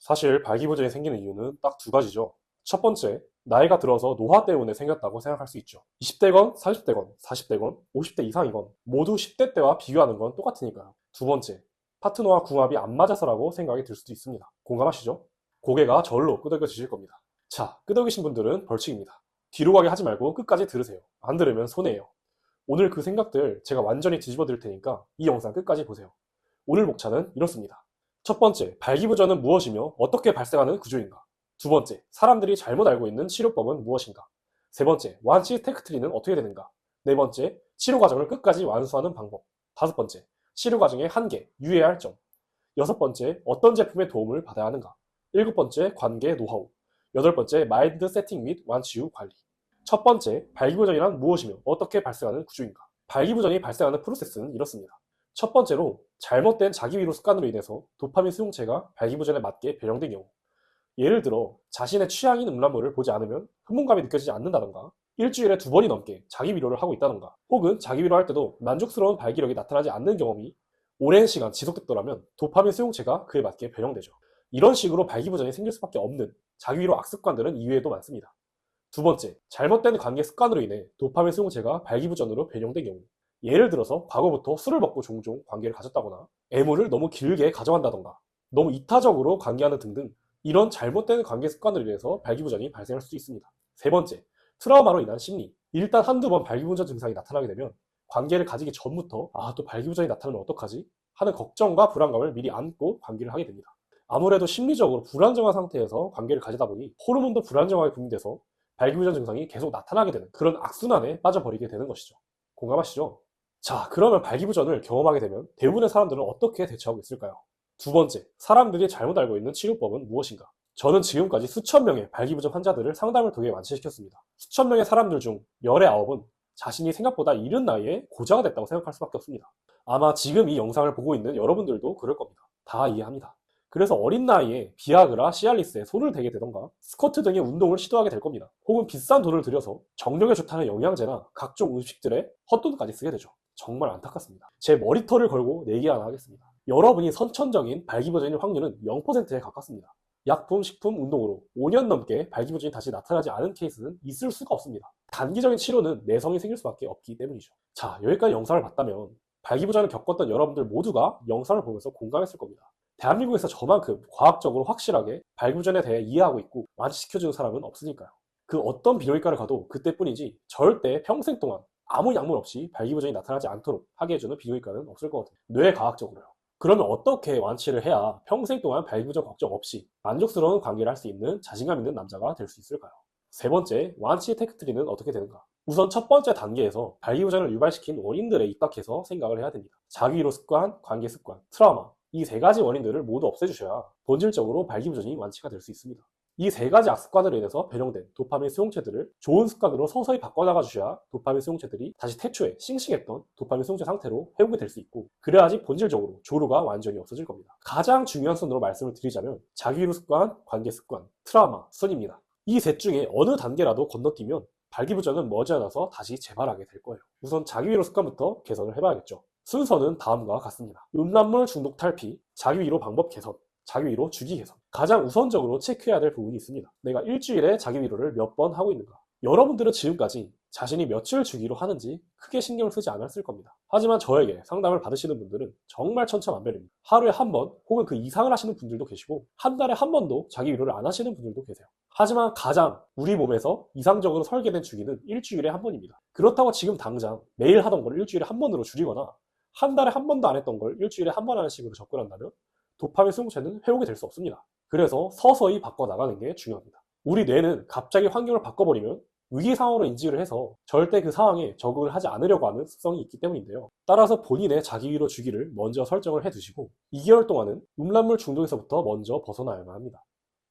사실 발기부전이 생기는 이유는 딱 두 가지죠. 첫 번째, 나이가 들어서 노화 때문에 생겼다고 생각할 수 있죠. 20대건, 30대건, 40대건, 50대 이상이건 모두 10대 때와 비교하는 건 똑같으니까요. 두 번째, 파트너와 궁합이 안 맞아서라고 생각이 들 수도 있습니다. 공감하시죠? 고개가 절로 끄덕여지실 겁니다. 자, 끄덕이신 분들은 벌칙입니다. 뒤로 가게 하지 말고 끝까지 들으세요. 안 들으면 손해예요. 오늘 그 생각들 제가 완전히 뒤집어 드릴 테니까 이 영상 끝까지 보세요. 오늘 목차는 이렇습니다. 첫 번째, 발기부전은 무엇이며 어떻게 발생하는 구조인가? 두 번째, 사람들이 잘못 알고 있는 치료법은 무엇인가? 세 번째, 완치 테크트리는 어떻게 되는가? 네 번째, 치료 과정을 끝까지 완수하는 방법. 다섯 번째, 치료 과정의 한계, 유의해야 할 점. 여섯 번째, 어떤 제품의 도움을 받아야 하는가? 일곱 번째, 관계 노하우. 여덟 번째, 마인드 세팅 및 완치 후 관리. 첫 번째, 발기부전이란 무엇이며 어떻게 발생하는 구조인가? 발기부전이 발생하는 프로세스는 이렇습니다. 첫 번째로, 잘못된 자기위로 습관으로 인해서 도파민 수용체가 발기부전에 맞게 변형된 경우. 예를 들어 자신의 취향인 음란물을 보지 않으면 흡문감이 느껴지지 않는다던가, 일주일에 2번이 넘게 자기 위로를 하고 있다던가, 혹은 자기 위로할 때도 만족스러운 발기력이 나타나지 않는 경험이 오랜 시간 지속됐더라면 도파민 수용체가 그에 맞게 변형되죠. 이런 식으로 발기부전이 생길 수밖에 없는 자기 위로 악습관들은 이외에도 많습니다. 두 번째, 잘못된 관계 습관으로 인해 도파민 수용체가 발기부전으로 변형된 경우. 예를 들어서 과거부터 술을 먹고 종종 관계를 가졌다거나, 애무를 너무 길게 가져간다던가, 너무 이타적으로 관계하는 등등, 이런 잘못된 관계 습관으로 인해서 발기부전이 발생할 수도 있습니다. 세 번째, 트라우마로 인한 심리. 일단 한두 번 발기부전 증상이 나타나게 되면 관계를 가지기 전부터 또 발기부전이 나타나면 어떡하지? 하는 걱정과 불안감을 미리 안고 관계를 하게 됩니다. 아무래도 심리적으로 불안정한 상태에서 관계를 가지다 보니 호르몬도 불안정하게 분비돼서 발기부전 증상이 계속 나타나게 되는 그런 악순환에 빠져버리게 되는 것이죠. 공감하시죠? 자, 그러면 발기부전을 경험하게 되면 대부분의 사람들은 어떻게 대처하고 있을까요? 두 번째, 사람들이 잘못 알고 있는 치료법은 무엇인가? 저는 지금까지 수천 명의 발기부전 환자들을 상담을 통해 완치시켰습니다. 수천 명의 사람들 중 열의 9은 자신이 생각보다 이른 나이에 고자가 됐다고 생각할 수밖에 없습니다. 아마 지금 이 영상을 보고 있는 여러분들도 그럴 겁니다. 다 이해합니다. 그래서 어린 나이에 비아그라, 시알리스에 손을 대게 되던가 스쿼트 등의 운동을 시도하게 될 겁니다. 혹은 비싼 돈을 들여서 정력에 좋다는 영양제나 각종 음식들에 헛돈까지 쓰게 되죠. 정말 안타깝습니다. 제 머리털을 걸고 내기 하나 하겠습니다. 여러분이 선천적인 발기부전일 확률은 0%에 가깝습니다. 약품, 식품, 운동으로 5년 넘게 발기부전이 다시 나타나지 않은 케이스는 있을 수가 없습니다. 단기적인 치료는 내성이 생길 수밖에 없기 때문이죠. 자, 여기까지 영상을 봤다면 발기부전을 겪었던 여러분들 모두가 영상을 보면서 공감했을 겁니다. 대한민국에서 저만큼 과학적으로 확실하게 발기부전에 대해 이해하고 있고 완치시켜주는 사람은 없으니까요. 그 어떤 비뇨기과를 가도 그때뿐이지 절대 평생 동안 아무 약물 없이 발기부전이 나타나지 않도록 하게 해주는 비뇨기과는 없을 것 같아요. 뇌과학적으로요. 그러면 어떻게 완치를 해야 평생 동안 발기부전 걱정 없이 만족스러운 관계를 할 수 있는 자신감 있는 남자가 될 수 있을까요? 세 번째, 완치 테크트리는 어떻게 되는가? 우선 첫 번째 단계에서 발기부전을 유발시킨 원인들에 입각해서 생각을 해야 됩니다. 자기위로 습관, 관계 습관, 트라우마, 이 세 가지 원인들을 모두 없애주셔야 본질적으로 발기부전이 완치가 될 수 있습니다. 이 세 가지 악습관으로 인해서 변형된 도파민 수용체들을 좋은 습관으로 서서히 바꿔나가 주셔야 도파민 수용체들이 다시 태초에 싱싱했던 도파민 수용체 상태로 회복이 될 수 있고, 그래야지 본질적으로 조루가 완전히 없어질 겁니다. 가장 중요한 순으로 말씀을 드리자면 자기위로 습관, 관계 습관, 트라우마 순입니다. 이 셋 중에 어느 단계라도 건너뛰면 발기부전은 머지않아서 다시 재발하게 될 거예요. 우선 자기위로 습관부터 개선을 해봐야겠죠. 순서는 다음과 같습니다. 음란물 중독 탈피, 자기위로 방법 개선, 자기위로 주기 개선. 가장 우선적으로 체크해야 될 부분이 있습니다. 내가 일주일에 자기위로를 몇 번 하고 있는가? 여러분들은 지금까지 자신이 며칠 주기로 하는지 크게 신경을 쓰지 않았을 겁니다. 하지만 저에게 상담을 받으시는 분들은 정말 천차만별입니다. 하루에 한 번 혹은 그 이상을 하시는 분들도 계시고, 한 달에 한 번도 자기위로를 안 하시는 분들도 계세요. 하지만 가장 우리 몸에서 이상적으로 설계된 주기는 일주일에 한 번입니다. 그렇다고 지금 당장 매일 하던 걸 일주일에 한 번으로 줄이거나 한 달에 한 번도 안 했던 걸 일주일에 한 번 하는 식으로 접근한다면 도파민 수용체는 회복이 될 수 없습니다. 그래서 서서히 바꿔나가는 게 중요합니다. 우리 뇌는 갑자기 환경을 바꿔버리면 위기 상황으로 인지를 해서 절대 그 상황에 적응을 하지 않으려고 하는 습성이 있기 때문인데요. 따라서 본인의 자기위로 주기를 먼저 설정을 해두시고 2개월 동안은 음란물 중독에서부터 먼저 벗어나야만 합니다.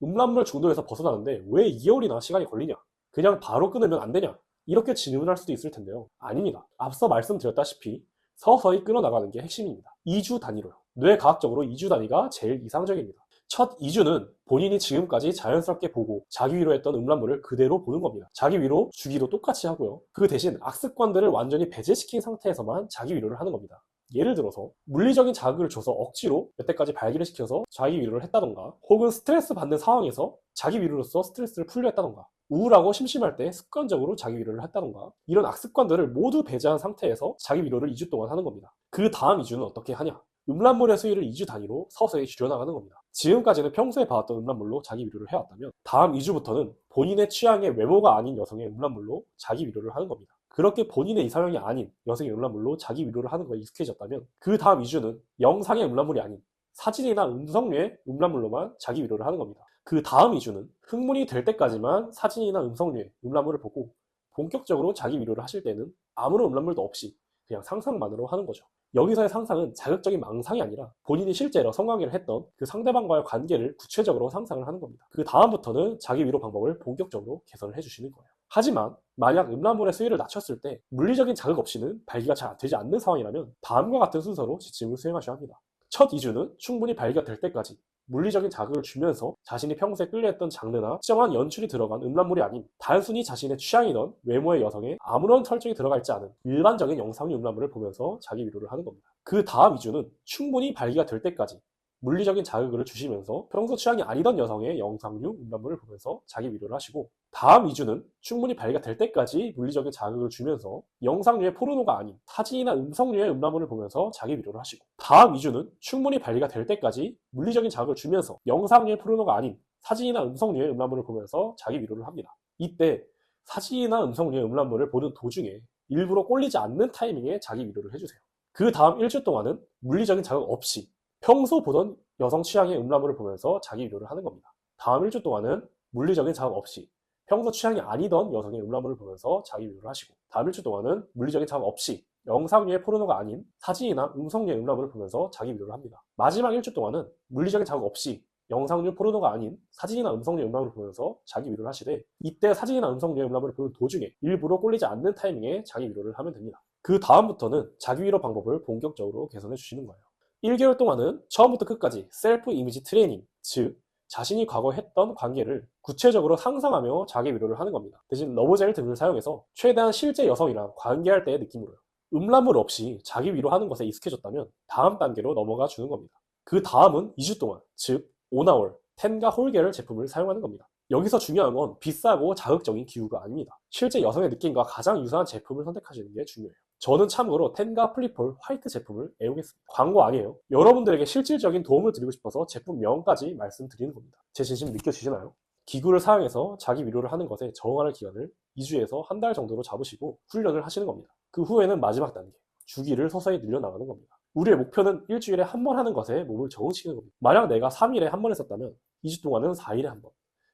음란물 중독에서 벗어나는데 왜 2개월이나 시간이 걸리냐? 그냥 바로 끊으면 안 되냐? 이렇게 질문할 수도 있을 텐데요. 아닙니다. 앞서 말씀드렸다시피 서서히 끊어나가는 게 핵심입니다. 2주 단위로요. 뇌과학적으로 2주 단위가 제일 이상적입니다. 첫 2주는 본인이 지금까지 자연스럽게 보고 자기 위로 했던 음란물을 그대로 보는 겁니다. 자기 위로 주기도 똑같이 하고요. 그 대신 악습관들을 완전히 배제시킨 상태에서만 자기 위로를 하는 겁니다. 예를 들어서 물리적인 자극을 줘서 억지로 여태까지 발기를 시켜서 자기 위로를 했다던가, 혹은 스트레스 받는 상황에서 자기 위로로서 스트레스를 풀려 했다던가, 우울하고 심심할 때 습관적으로 자기 위로를 했다던가, 이런 악습관들을 모두 배제한 상태에서 자기 위로를 2주 동안 하는 겁니다. 그 다음 2주는 어떻게 하냐? 음란물의 수위를 2주 단위로 서서히 줄여나가는 겁니다. 지금까지는 평소에 봐왔던 음란물로 자기 위로를 해왔다면 다음 2주부터는 본인의 취향의 외모가 아닌 여성의 음란물로 자기 위로를 하는 겁니다. 그렇게 본인의 이상형이 아닌 여성의 음란물로 자기 위로를 하는 거에 익숙해졌다면 그 다음 2주는 영상의 음란물이 아닌 사진이나 음성류의 음란물로만 자기 위로를 하는 겁니다. 그 다음 2주는 흥분이 될 때까지만 사진이나 음성류의 음란물을 보고, 본격적으로 자기 위로를 하실 때는 아무런 음란물도 없이 그냥 상상만으로 하는 거죠. 여기서의 상상은 자극적인 망상이 아니라 본인이 실제로 성관계를 했던 그 상대방과의 관계를 구체적으로 상상을 하는 겁니다. 그 다음부터는 자기 위로 방법을 본격적으로 개선을 해주시는 거예요. 하지만 만약 음란물의 수위를 낮췄을 때 물리적인 자극 없이는 발기가 잘 되지 않는 상황이라면 다음과 같은 순서로 지침을 수행하셔야 합니다. 첫 2주는 충분히 발기가 될 때까지 물리적인 자극을 주면서 자신이 평소에 끌려했던 장르나 특정한 연출이 들어간 음란물이 아닌 단순히 자신의 취향이던 외모의 여성의 아무런 설정이 들어가 있지 않은 일반적인 영상류 음란물을 보면서 자기 위로를 하는 겁니다. 그 다음 2주는 충분히 발기가 될 때까지 물리적인 자극을 주시면서 평소 취향이 아니던 여성의 영상류 음란물을 보면서 자기 위로를 하시고, 다음 2주는 충분히 발기가 될 때까지 물리적인 자극을 주면서 영상류의 포르노가 아닌 사진이나 음성류의 음란물을 보면서 자기 위로를 하시고, 다음 2주는 충분히 발기가 될 때까지 물리적인 자극을 주면서 영상류의 포르노가 아닌 사진이나 음성류의 음란물을 보면서 자기 위로를 합니다. 이때 사진이나 음성류의 음란물을 보는 도중에 일부러 꼴리지 않는 타이밍에 자기 위로를 해주세요. 그 다음 1주 동안은 물리적인 자극 없이 평소 보던 여성 취향의 음란물을 보면서 자기 위로를 하는 겁니다. 다음 1주 동안은 물리적인 자극 없이 평소 취향이 아니던 여성의 음란물을 보면서 자기 위로를 하시고, 다음 1주 동안은 물리적인 자극 없이 영상류의 포르노가 아닌 사진이나 음성류의 음란물을 보면서 자기 위로를 합니다. 마지막 1주 동안은 물리적인 자극 없이 영상류 포르노가 아닌 사진이나 음성류의 음란물을 보면서 자기 위로를 하시되, 이때 사진이나 음성류의 음란물을 보는 도중에 일부러 꼴리지 않는 타이밍에 자기 위로를 하면 됩니다. 그 다음부터는 자기 위로 방법을 본격적으로 개선해 주시는 거예요. 1개월 동안은 처음부터 끝까지 셀프 이미지 트레이닝, 즉 자신이 과거 했던 관계를 구체적으로 상상하며 자기 위로를 하는 겁니다. 대신 러브젤 등을 사용해서 최대한 실제 여성이랑 관계할 때의 느낌으로요. 음란물 없이 자기 위로하는 것에 익숙해졌다면 다음 단계로 넘어가 주는 겁니다. 그 다음은 2주 동안, 즉 오나월, 텐과 홀계열 제품을 사용하는 겁니다. 여기서 중요한 건 비싸고 자극적인 기구가 아닙니다. 실제 여성의 느낌과 가장 유사한 제품을 선택하시는 게 중요해요. 저는 참고로 텐가 플리폴 화이트 제품을 애용했습니다. 광고 아니에요. 여러분들에게 실질적인 도움을 드리고 싶어서 제품명까지 말씀드리는 겁니다. 제 진심 느껴지시나요? 기구를 사용해서 자기 위로를 하는 것에 적응하는 기간을 2주에서 한 달 정도로 잡으시고 훈련을 하시는 겁니다. 그 후에는 마지막 단계, 주기를 서서히 늘려나가는 겁니다. 우리의 목표는 일주일에 한 번 하는 것에 몸을 적응시키는 겁니다. 만약 내가 3일에 한 번 했었다면 2주 동안은 4일에 한 번,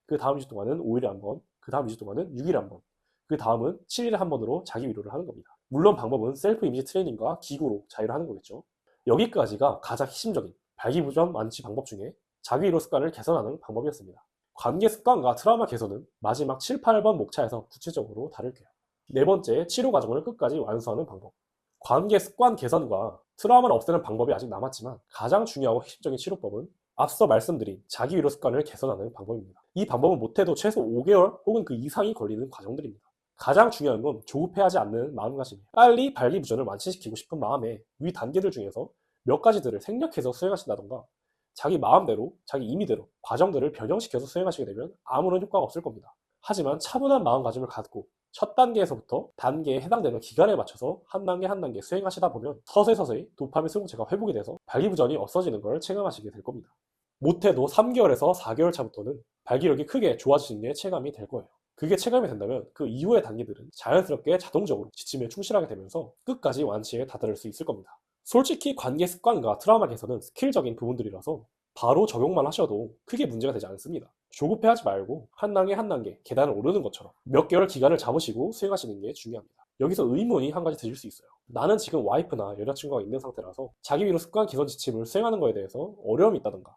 그 다음 2주 동안은 5일에 한 번, 그 다음 2주 동안은 6일에 한 번, 그 다음은 7일에 한 번으로 자기 위로를 하는 겁니다. 물론 방법은 셀프 이미지 트레이닝과 기구로 자유를 하는 거겠죠. 여기까지가 가장 핵심적인 발기부전 완치 방법 중에 자기 위로 습관을 개선하는 방법이었습니다. 관계 습관과 트라우마 개선은 마지막 7, 8번 목차에서 구체적으로 다룰게요. 네 번째, 치료 과정을 끝까지 완수하는 방법. 관계 습관 개선과 트라우마를 없애는 방법이 아직 남았지만 가장 중요하고 핵심적인 치료법은 앞서 말씀드린 자기 위로 습관을 개선하는 방법입니다. 이 방법은 못해도 최소 5개월 혹은 그 이상이 걸리는 과정들입니다. 가장 중요한 건 조급해하지 않는 마음가짐이에요. 빨리 발기부전을 완치시키고 싶은 마음에 위 단계들 중에서 몇 가지들을 생략해서 수행하신다던가 자기 마음대로, 자기 임의대로 과정들을 변형시켜서 수행하시게 되면 아무런 효과가 없을 겁니다. 하지만 차분한 마음가짐을 갖고 첫 단계에서부터 단계에 해당되는 기간에 맞춰서 한 단계 한 단계 수행하시다 보면 서서히 도파민 수용체가 회복이 돼서 발기부전이 없어지는 걸 체감하시게 될 겁니다. 못해도 3개월에서 4개월 차부터는 발기력이 크게 좋아지는 게 체감이 될 거예요. 그게 체감이 된다면 그 이후의 단계들은 자연스럽게 자동적으로 지침에 충실하게 되면서 끝까지 완치에 다다를 수 있을 겁니다. 솔직히 관계 습관과 트라우마 개선은 스킬적인 부분들이라서 바로 적용만 하셔도 크게 문제가 되지 않습니다. 조급해하지 말고 한 단계 한 단계 계단을 오르는 것처럼 몇 개월 기간을 잡으시고 수행하시는 게 중요합니다. 여기서 의문이 한 가지 드실 수 있어요. 나는 지금 와이프나 여자친구가 있는 상태라서 자기 위로 습관 개선 지침을 수행하는 거에 대해서 어려움이 있다던가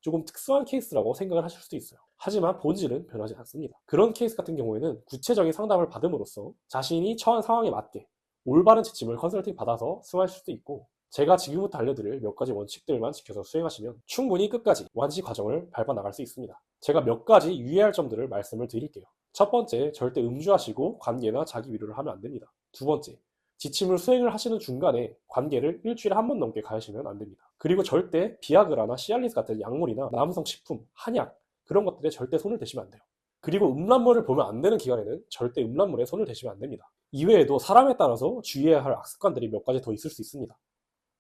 조금 특수한 케이스라고 생각을 하실 수도 있어요. 하지만 본질은 변하지 않습니다. 그런 케이스 같은 경우에는 구체적인 상담을 받음으로써 자신이 처한 상황에 맞게 올바른 지침을 컨설팅 받아서 수행하실 수도 있고, 제가 지금부터 알려드릴 몇 가지 원칙들만 지켜서 수행하시면 충분히 끝까지 완치 과정을 밟아 나갈 수 있습니다. 제가 몇 가지 유의할 점들을 말씀을 드릴게요. 첫 번째, 절대 음주하시고 관계나 자기 위로를 하면 안 됩니다. 두 번째, 지침을 수행을 하시는 중간에 관계를 일주일에 한 번 넘게 가하시면 안 됩니다. 그리고 절대 비아그라나 시알리스 같은 약물이나 남성 식품, 한약 그런 것들에 절대 손을 대시면 안 돼요. 그리고 음란물을 보면 안 되는 기간에는 절대 음란물에 손을 대시면 안 됩니다. 이외에도 사람에 따라서 주의해야 할 악습관들이 몇 가지 더 있을 수 있습니다.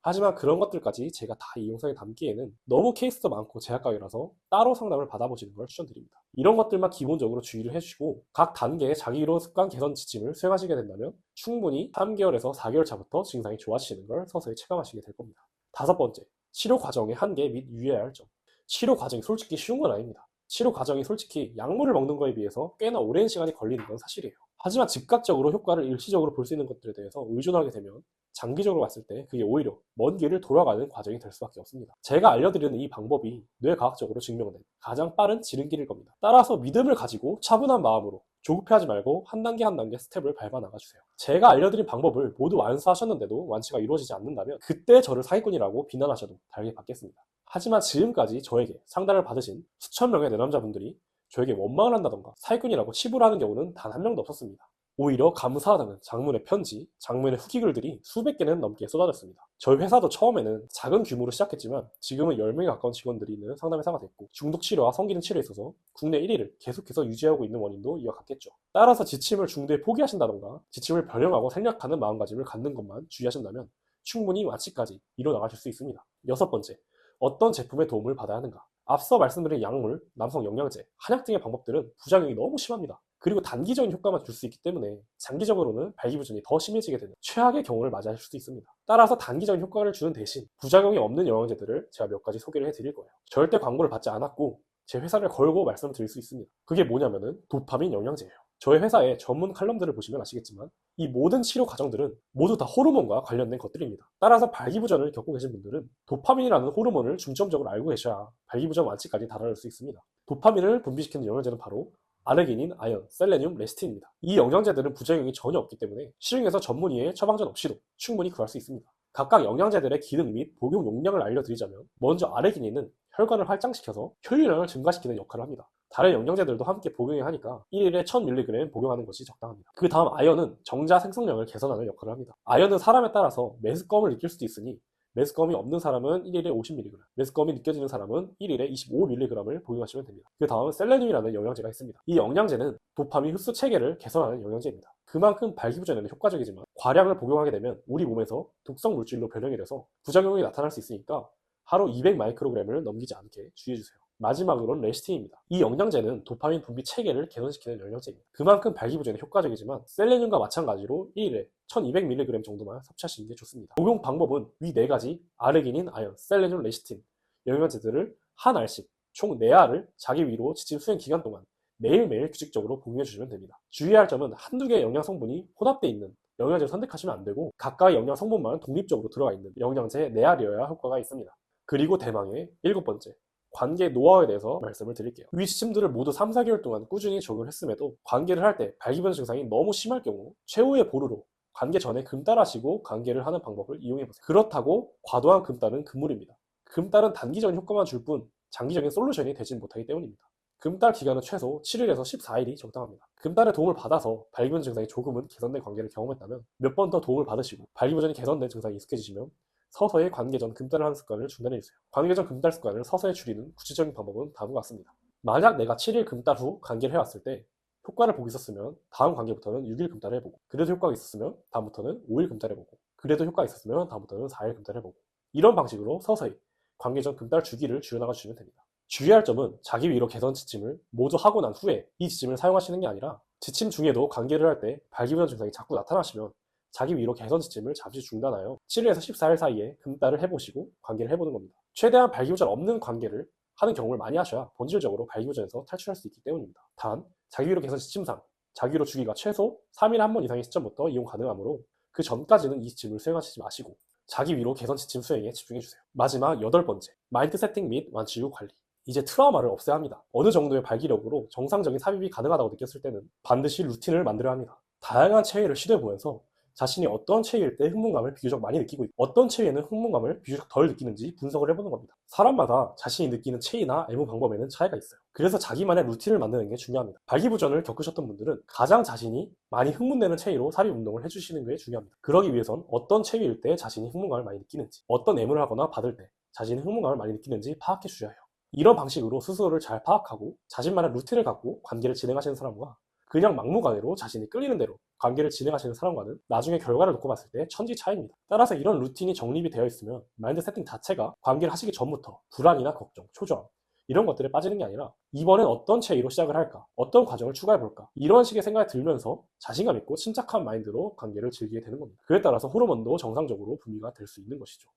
하지만 그런 것들까지 제가 다 이 영상에 담기에는 너무 케이스도 많고 제약각이라서 따로 상담을 받아보시는 걸 추천드립니다. 이런 것들만 기본적으로 주의를 해주시고 각 단계의 자기로 습관 개선 지침을 수행하시게 된다면 충분히 3개월에서 4개월 차부터 증상이 좋아지시는 걸 서서히 체감하시게 될 겁니다. 다섯 번째, 치료 과정의 한계 및 유의해야 할 점. 치료 과정이 솔직히 쉬운 건 아닙니다. 치료 과정이 솔직히 약물을 먹는 거에 비해서 꽤나 오랜 시간이 걸리는 건 사실이에요. 하지만 즉각적으로 효과를 일시적으로 볼 수 있는 것들에 대해서 의존하게 되면 장기적으로 봤을 때 그게 오히려 먼 길을 돌아가는 과정이 될 수밖에 없습니다. 제가 알려드리는 이 방법이 뇌과학적으로 증명된 가장 빠른 지름길일 겁니다. 따라서 믿음을 가지고 차분한 마음으로 조급해하지 말고 한 단계 한 단계 스텝을 밟아 나가주세요. 제가 알려드린 방법을 모두 완수하셨는데도 완치가 이루어지지 않는다면 그때 저를 사기꾼이라고 비난하셔도 다르게 받겠습니다. 하지만 지금까지 저에게 상담을 받으신 수천 명의 내남자분들이 저에게 원망을 한다던가 사기꾼이라고 치부를 하는 경우는 단 한 명도 없었습니다. 오히려 감사하다는 장문의 편지, 장문의 후기글들이 수백 개는 넘게 쏟아졌습니다. 저희 회사도 처음에는 작은 규모로 시작했지만 지금은 10명에 가까운 직원들이 있는 상담회사가 됐고 중독 치료와 성기능 치료에 있어서 국내 1위를 계속해서 유지하고 있는 원인도 이와 같겠죠. 따라서 지침을 중도에 포기하신다던가 지침을 변형하고 생략하는 마음가짐을 갖는 것만 주의하신다면 충분히 완치까지 이뤄나가실 수 있습니다. 여섯 번째, 어떤 제품의 도움을 받아야 하는가? 앞서 말씀드린 약물, 남성 영양제, 한약 등의 방법들은 부작용이 너무 심합니다. 그리고 단기적인 효과만 줄 수 있기 때문에 장기적으로는 발기부전이 더 심해지게 되는 최악의 경우를 맞이하실 수도 있습니다. 따라서 단기적인 효과를 주는 대신 부작용이 없는 영양제들을 제가 몇 가지 소개를 해드릴 거예요. 절대 광고를 받지 않았고 제 회사를 걸고 말씀을 드릴 수 있습니다. 그게 뭐냐면은 도파민 영양제예요. 저희 회사의 전문 칼럼들을 보시면 아시겠지만 이 모든 치료 과정들은 모두 다 호르몬과 관련된 것들입니다. 따라서 발기부전을 겪고 계신 분들은 도파민이라는 호르몬을 중점적으로 알고 계셔야 발기부전 완치까지 달아날 수 있습니다. 도파민을 분비시키는 영양제는 바로 아르기닌, 아연, 셀레늄, 레시틴입니다. 이 영양제들은 부작용이 전혀 없기 때문에 시중에서 전문의의 처방전 없이도 충분히 구할 수 있습니다. 각각 영양제들의 기능 및 복용 용량을 알려드리자면 먼저 아르기닌은 혈관을 활장시켜서 혈류량을 증가시키는 역할을 합니다. 다른 영양제들도 함께 복용해야 하니까 1일에 1000mg 복용하는 것이 적당합니다. 그 다음 아연은 정자 생성량을 개선하는 역할을 합니다. 아연은 사람에 따라서 메스꺼움을 느낄 수도 있으니 메스꺼움이 없는 사람은 1일에 50mg, 메스꺼움이 느껴지는 사람은 1일에 25mg을 복용하시면 됩니다. 그 다음 셀레늄이라는 영양제가 있습니다. 이 영양제는 도파민 흡수 체계를 개선하는 영양제입니다. 그만큼 발기부전에는 효과적이지만 과량을 복용하게 되면 우리 몸에서 독성 물질로 변형이 돼서 부작용이 나타날 수 있으니까 하루 200마이크로그램을 넘기지 않게 주의해주세요. 마지막으로는 레시틴입니다. 이 영양제는 도파민 분비 체계를 개선시키는 영양제입니다. 그만큼 발기부전에 효과적이지만 셀레늄과 마찬가지로 1일에 1200mg 정도만 섭취하시는 게 좋습니다. 복용 방법은 위 4가지 아르기닌, 아연, 셀레늄, 레시틴 영양제들을 한 알씩 총 4알을 자기 위로 지침 수행 기간 동안 매일매일 규칙적으로 복용해 주시면 됩니다. 주의할 점은 한두 개의 영양 성분이 혼합되어 있는 영양제를 선택하시면 안 되고 각각의 영양 성분만 독립적으로 들어가 있는 영양제 4알이어야 효과가 있습니다. 그리고 대망의 7번째, 관계 노하우에 대해서 말씀을 드릴게요. 위 지침들을 모두 3, 4개월 동안 꾸준히 적용을 했음에도 관계를 할 때 발기부전 증상이 너무 심할 경우 최후의 보루로 관계 전에 금딸하시고 관계를 하는 방법을 이용해보세요. 그렇다고 과도한 금딸은 금물입니다. 금딸은 단기적인 효과만 줄 뿐 장기적인 솔루션이 되진 못하기 때문입니다. 금딸 기간은 최소 7일에서 14일이 적당합니다. 금딸의 도움을 받아서 발기부전 증상이 조금은 개선된 관계를 경험했다면 몇 번 더 도움을 받으시고 발기부전이 개선된 증상이 익숙해지시면 서서히 관계 전 금딸을 하는 습관을 중단해주세요. 관계 전 금딸 습관을 서서히 줄이는 구체적인 방법은 다음과 같습니다. 만약 내가 7일 금딸 후 관계를 해왔을 때 효과를 보고 있었으면 다음 관계부터는 6일 금딸을 해보고 그래도 효과가 있었으면 다음부터는 5일 금딸 해보고 그래도 효과가 있었으면 다음부터는 4일 금딸 해보고 이런 방식으로 서서히 관계 전 금딸 주기를 줄여나가 주시면 됩니다. 주의할 점은 자기 위로 개선 지침을 모두 하고 난 후에 이 지침을 사용하시는 게 아니라 지침 중에도 관계를 할 때 발기부전 증상이 자꾸 나타나시면 자기 위로 개선 지침을 잠시 중단하여 7일에서 14일 사이에 금딸을 해보시고 관계를 해보는 겁니다. 최대한 발기부전 없는 관계를 하는 경험을 많이 하셔야 본질적으로 발기부전에서 탈출할 수 있기 때문입니다. 단, 자기 위로 개선 지침상 자기 위로 주기가 최소 3일에 한 번 이상의 시점부터 이용 가능하므로 그 전까지는 이 지침을 수행하시지 마시고 자기 위로 개선 지침 수행에 집중해주세요. 마지막 8번째, 마인드 세팅 및 완치 후 관리. 이제 트라우마를 없애야 합니다. 어느 정도의 발기력으로 정상적인 삽입이 가능하다고 느꼈을 때는 반드시 루틴을 만들어야 합니다. 다양한 체외를 시도해보면서 자신이 어떤 체위일 때 흥분감을 비교적 많이 느끼고 있고 어떤 체위에는 흥분감을 비교적 덜 느끼는지 분석을 해보는 겁니다. 사람마다 자신이 느끼는 체위나 애무 방법에는 차이가 있어요. 그래서 자기만의 루틴을 만드는 게 중요합니다. 발기부전을 겪으셨던 분들은 가장 자신이 많이 흥분되는 체위로 삽입 운동을 해주시는 게 중요합니다. 그러기 위해선 어떤 체위일 때 자신이 흥분감을 많이 느끼는지, 어떤 애무를 하거나 받을 때 자신이 흥분감을 많이 느끼는지 파악해 주셔야 해요. 이런 방식으로 스스로를 잘 파악하고 자신만의 루틴을 갖고 관계를 진행하시는 사람과 그냥 막무가내로 자신이 끌리는 대로 관계를 진행하시는 사람과는 나중에 결과를 놓고 봤을 때 천지 차이입니다. 따라서 이런 루틴이 정립이 되어 있으면 마인드 세팅 자체가 관계를 하시기 전부터 불안이나 걱정, 초조함 이런 것들에 빠지는 게 아니라 이번엔 어떤 체위로 시작을 할까? 어떤 과정을 추가해 볼까? 이런 식의 생각이 들면서 자신감 있고 침착한 마인드로 관계를 즐기게 되는 겁니다. 그에 따라서 호르몬도 정상적으로 분비가 될 수 있는 것이죠.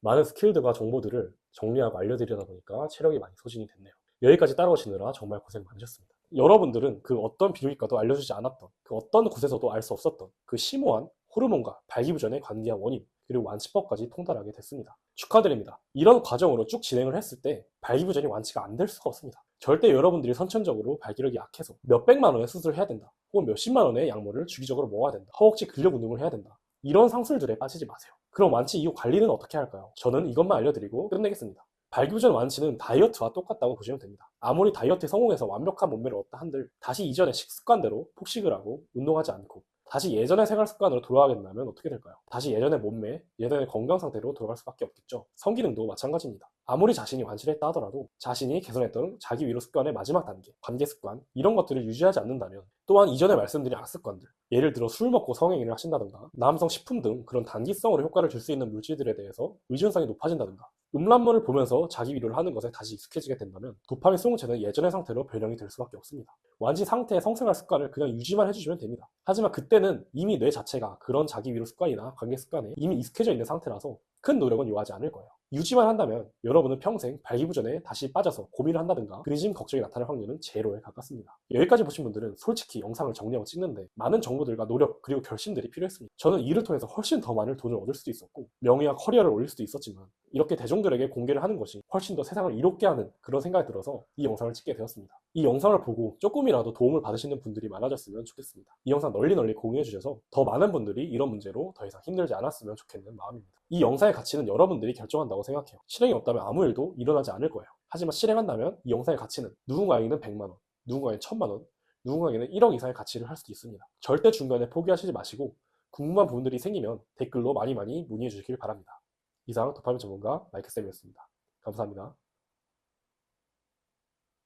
많은 스킬들과 정보들을 정리하고 알려드리다 보니까 체력이 많이 소진이 됐네요. 여기까지 따라오시느라 정말 고생 많으셨습니다. 여러분들은 그 어떤 비뇨기과도 알려주지 않았던, 그 어떤 곳에서도 알 수 없었던 그 심오한 호르몬과 발기부전의 관계와 원인, 그리고 완치법까지 통달하게 됐습니다. 축하드립니다. 이런 과정으로 쭉 진행을 했을 때 발기부전이 완치가 안 될 수가 없습니다. 절대 여러분들이 선천적으로 발기력이 약해서 몇백만 원의 수술을 해야 된다, 혹은 몇십만 원의 약물을 주기적으로 먹어야 된다, 허벅지 근력 운동을 해야 된다, 이런 상술들에 빠지지 마세요. 그럼 완치 이후 관리는 어떻게 할까요? 저는 이것만 알려드리고 끝내겠습니다. 발기부전 완치는 다이어트와 똑같다고 보시면 됩니다. 아무리 다이어트에 성공해서 완벽한 몸매를 얻다 한들 다시 이전의 식습관대로 폭식을 하고 운동하지 않고 다시 예전의 생활 습관으로 돌아가겠다면 어떻게 될까요? 다시 예전의 몸매, 예전의 건강 상태로 돌아갈 수밖에 없겠죠. 성기능도 마찬가지입니다. 아무리 자신이 완치를 했다 하더라도 자신이 개선했던 자기 위로 습관의 마지막 단계, 관계 습관 이런 것들을 유지하지 않는다면 또한 이전에 말씀드린 악습관들, 예를 들어 술 먹고 성행위를 하신다든가 남성 식품 등 그런 단기성으로 효과를 줄 수 있는 물질들에 대해서 의존성이 높아진다든가 음란물을 보면서 자기 위로를 하는 것에 다시 익숙해지게 된다면 도파민 수용체는 예전의 상태로 변형이 될 수밖에 없습니다. 완치 상태의 성생활 습관을 그냥 유지만 해주시면 됩니다. 하지만 그때는 이미 뇌 자체가 그런 자기 위로 습관이나 관계 습관에 이미 익숙해져 있는 상태라서 큰 노력은 요하지 않을 거예요. 유지만 한다면 여러분은 평생 발기부전에 다시 빠져서 고민을 한다든가 근심 걱정이 나타날 확률은 제로에 가깝습니다. 여기까지 보신 분들은 솔직히 영상을 정리하고 찍는데 많은 정보들과 노력 그리고 결심들이 필요했습니다. 저는 이를 통해서 훨씬 더 많은 돈을 얻을 수도 있었고 명예와 커리어를 올릴 수도 있었지만 이렇게 대중들에게 공개를 하는 것이 훨씬 더 세상을 이롭게 하는 그런 생각이 들어서 이 영상을 찍게 되었습니다. 이 영상을 보고 조금이라도 도움을 받으시는 분들이 많아졌으면 좋겠습니다. 이 영상 널리 공유해 주셔서 더 많은 분들이 이런 문제로 더 이상 힘들지 않았으면 좋겠는 마음입니다. 이 영상의 가치는 여러분들이 결정한다고 생각해요. 실행이 없다면 아무 일도 일어나지 않을 거예요. 하지만 실행한다면 이 영상의 가치는 누군가에게는 100만 원, 누군가에게는 1000만 원, 누군가에게는 1억 이상의 가치를 할 수도 있습니다. 절대 중간에 포기하시지 마시고 궁금한 부분들이 생기면 댓글로 많이 문의해 주시길 바랍니다. 이상 도파민 전문가 마이크쌤이었습니다. 감사합니다.